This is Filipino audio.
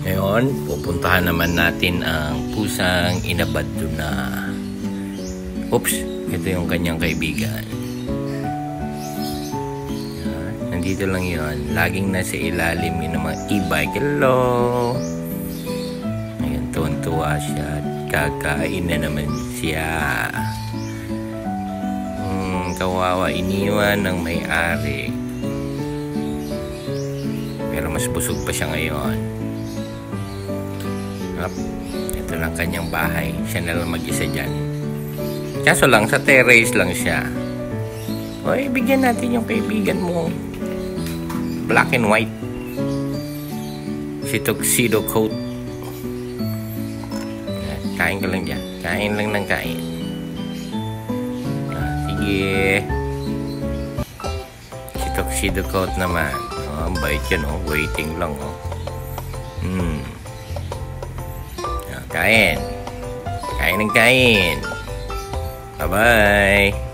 Ngayon, pupuntahan naman natin ang pusang inabado na. Oops, ito yung kanyang kaibigan. Nandito lang yun. Laging nasa ilalim yun ng mga e-bike. Hello! Ayan, tuwan-tuwa siya. Kakain na naman siya. Kawawa, iniwan ng may-ari. Pero mas busog pa siya ngayon. Ito lang kanyang bahay. Siya na lang mag-isa dyan. Kaso lang, sa terrace lang siya. Oy, bigyan natin yung kaibigan mo. Black and white. Si tuxedo coat. Kain ka lang dyan. Kain lang ng kain. Sige. Si tuxedo coat naman. Ang bait yan, oh. Waiting lang, oh. Kain. Kain ng kain. Bye-bye.